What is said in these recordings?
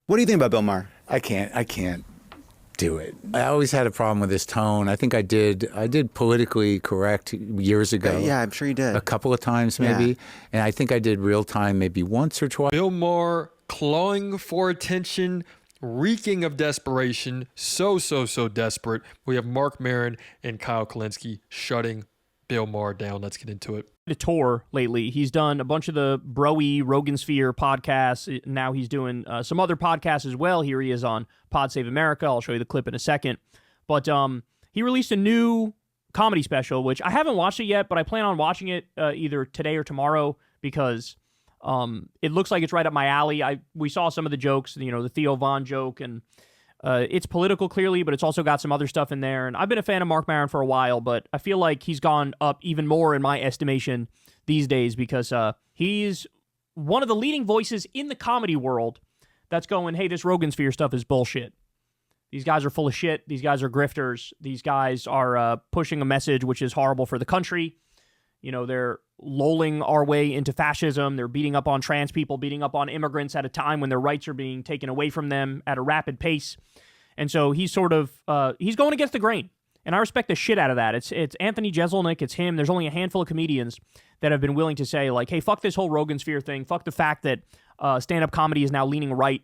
What do you think about Bill Maher? I can't do it. I always had a problem with his tone. I think I did politically correct years ago. Yeah, I'm sure you did. A couple of times maybe. Yeah. And I think I did real time maybe once or twice. Bill Maher clawing for attention, reeking of desperation, so desperate. We have Marc Maron and Kyle Kulinski shutting Bill Maher down. Let's get into it. A tour lately. He's done a bunch of the Bro-y Rogan Sphere podcasts. Now he's doing some other podcasts as well. Here he is on Pod Save America. I'll show you the clip in a second. But he released a new comedy special, which I haven't watched it yet, but I plan on watching it either today or tomorrow because it looks like it's right up my alley. We saw some of the jokes, the Theo Von joke, and it's political clearly, but it's also got some other stuff in there. And I've been a fan of Marc Maron for a while, but I feel like he's gone up even more in my estimation these days because he's one of the leading voices in the comedy world that's going, hey, this Rogan Sphere stuff is bullshit. These guys are full of shit. These guys are grifters. These guys are pushing a message which is horrible for the country. They're lulling our way into fascism. They're beating up on trans people, beating up on immigrants at a time when their rights are being taken away from them at a rapid pace. And so he's sort of, he's going against the grain. And I respect the shit out of that. It's Anthony Jeselnik, it's him. There's only a handful of comedians that have been willing to say, like, hey, fuck this whole Rogan Sphere thing. Fuck the fact that stand-up comedy is now leaning right.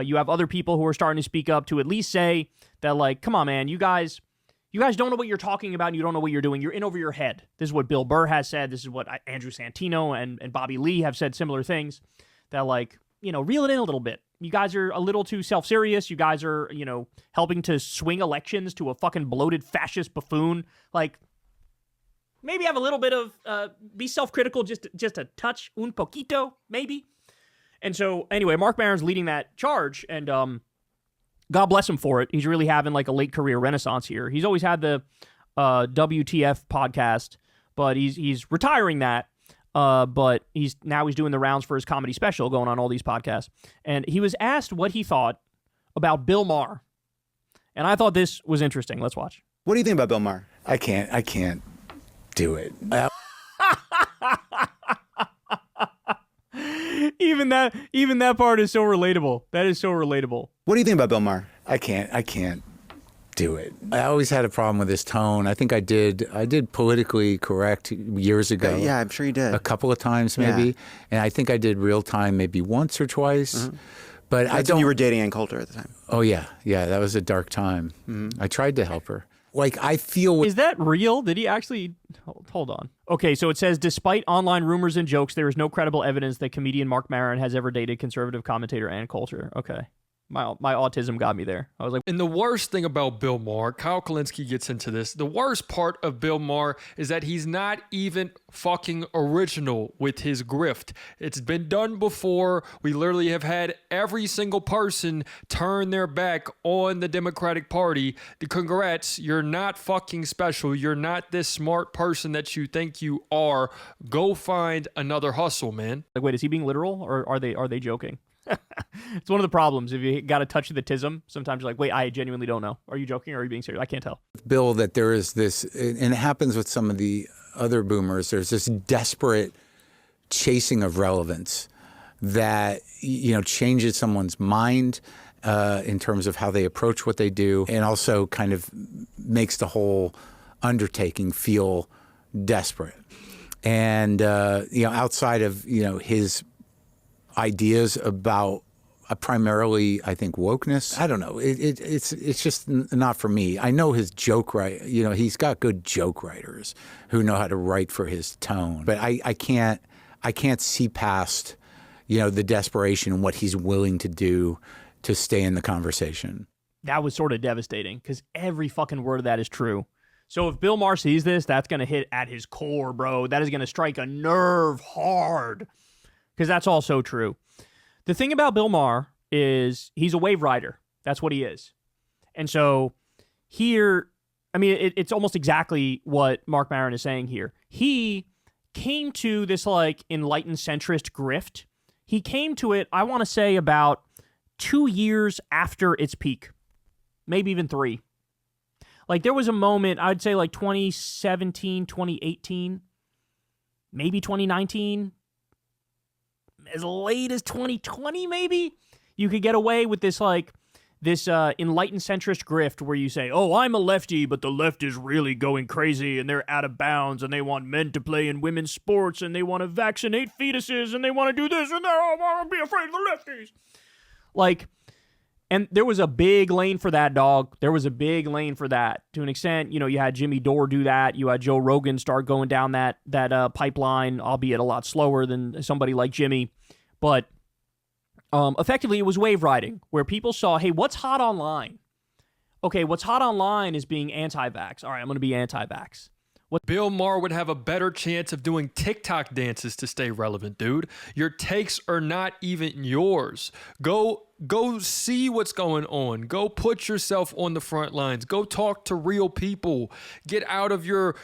You have other people who are starting to speak up to at least say that, like, come on, man, you guys don't know what you're talking about and you don't know what you're doing. You're in over your head. This is what Bill Burr has said. This is what Andrew Santino and Bobby Lee have said similar things. That, like, reel it in a little bit. You guys are a little too self-serious. You guys are, helping to swing elections to a fucking bloated fascist buffoon. Like, maybe have a little bit of, be self-critical, just a touch, un poquito, maybe. And so, anyway, Marc Maron's leading that charge, and God bless him for it. He's really having like a late career renaissance here. He's always had the WTF podcast, but he's retiring that. But he's doing the rounds for his comedy special, going on all these podcasts. And he was asked what he thought about Bill Maher, and I thought this was interesting. Let's watch. What do you think about Bill Maher? I can't do it. Even that part is so relatable. That is so relatable. What do you think about Bill Maher? I can't do it. I always had a problem with his tone. I think I did politically correct years ago. Yeah, I'm sure you did. A couple of times maybe. Yeah. And I think I did real time maybe once or twice. Mm-hmm. But That's when you were dating Ann Coulter at the time. Oh yeah, that was a dark time. Mm-hmm. I tried to help her. Like, I feel... Is that real? Did he actually... Hold on. Okay, so it says, despite online rumors and jokes, there is no credible evidence that comedian Marc Maron has ever dated conservative commentator Ann Coulter. Okay. My autism got me there. I was like... And the worst thing about Bill Maher, Kyle Kulinski gets into this, the worst part of Bill Maher is that he's not even fucking original with his grift. It's been done before. We literally have had every single person turn their back on the Democratic Party. Congrats, you're not fucking special. You're not this smart person that you think you are. Go find another hustle, man. Like, wait, is he being literal or are they joking? It's one of the problems. If you got to touch the tism, sometimes you're like, wait, I genuinely don't know. Are you joking or are you being serious? I can't tell. Bill, that there is this, and it happens with some of the other boomers, there's this desperate chasing of relevance that, changes someone's mind in terms of how they approach what they do, and also kind of makes the whole undertaking feel desperate. And, outside of, his ideas about primarily, I think, wokeness. I don't know. It's just not for me. I know his joke he's got good joke writers who know how to write for his tone. But I can't see past, the desperation and what he's willing to do to stay in the conversation. That was sort of devastating because every fucking word of that is true. So if Bill Maher sees this, that's going to hit at his core, bro. That is going to strike a nerve hard. Because that's all so true. The thing about Bill Maher is he's a wave rider. That's what he is. And so here, I mean, it's almost exactly what Marc Maron is saying here. He came to this, like, enlightened centrist grift. He came to it, I want to say, about 2 years after its peak. Maybe even 3. Like, there was a moment, I'd say, like, 2017, 2018, maybe 2019, as late as 2020, maybe, you could get away with this enlightened centrist grift where you say, oh, I'm a lefty, but the left is really going crazy and they're out of bounds and they want men to play in women's sports and they want to vaccinate fetuses and they want to do this and they all want to be afraid of the lefties. Like, and there was a big lane for that, dog. There was a big lane for that. To an extent, you had Jimmy Dore do that. You had Joe Rogan start going down that pipeline, albeit a lot slower than somebody like Jimmy. But effectively, it was wave riding, where people saw, hey, what's hot online? Okay, what's hot online is being anti-vax. All right, I'm going to be anti-vax. Bill Maher would have a better chance of doing TikTok dances to stay relevant, dude. Your takes are not even yours. Go see what's going on. Go put yourself on the front lines. Go talk to real people. Get out of your,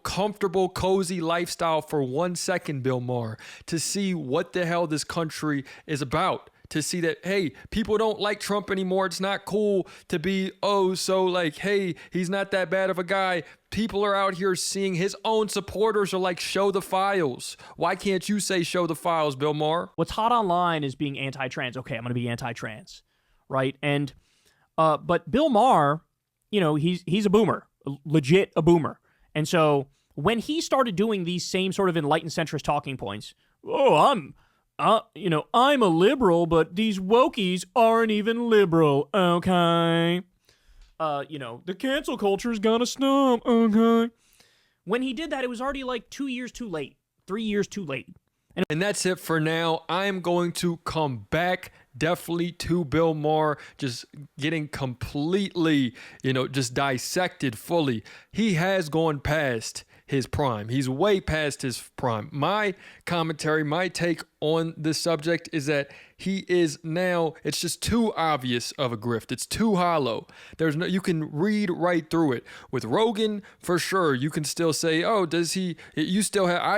comfortable, cozy lifestyle for 1 second, Bill Maher, to see what the hell this country is about. To see that, hey, people don't like Trump anymore. It's not cool to be, hey, he's not that bad of a guy. People are out here seeing his own supporters are like, show the files. Why can't you say show the files, Bill Maher? What's hot online is being anti-trans. Okay, I'm going to be anti-trans, right? And, but Bill Maher, he's a boomer, legit a boomer. And so when he started doing these same sort of enlightened centrist talking points, I'm a liberal, but these wokies aren't even liberal, okay? The cancel culture's gotta stop, okay? When he did that, it was already like 2 years too late, 3 years too late. And that's it for now. I am going to come back definitely to Bill Maher, just getting completely, just dissected fully. He has gone past his prime. He's way past his prime. My commentary, my take on this subject is that he is now, it's just too obvious of a grift. It's too hollow. You can read right through it. With Rogan, for sure, you can still say, I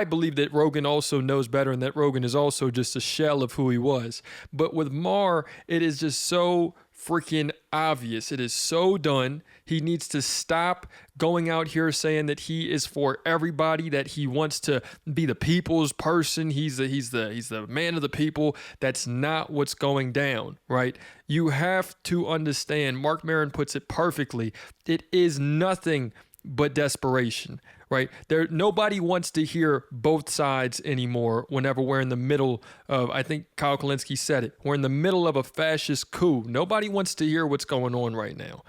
believe that Rogan also knows better and that Rogan is also just a shell of who he was. But with Maher, it is just so freaking obvious. It is so done. He needs to stop going out here saying that he is for everybody, that he wants to be the people's person. He's the man of the people. That's not what's going down, right? You have to understand, Marc Maron puts it perfectly. It is nothing but desperation, right? Nobody wants to hear both sides anymore whenever we're in the middle of, I think Kyle Kulinski said it, we're in the middle of a fascist coup. Nobody wants to hear what's going on right now,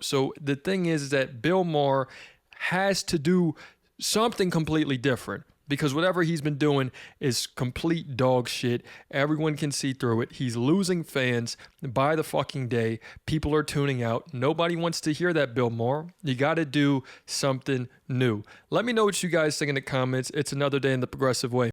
So the thing is that Bill Maher has to do something completely different, because whatever he's been doing is complete dog shit. Everyone can see through it. He's losing fans by the fucking day. People are tuning out. Nobody wants to hear that, Bill Maher. You got to do something new. Let me know what you guys think in the comments. It's another day in the progressive way.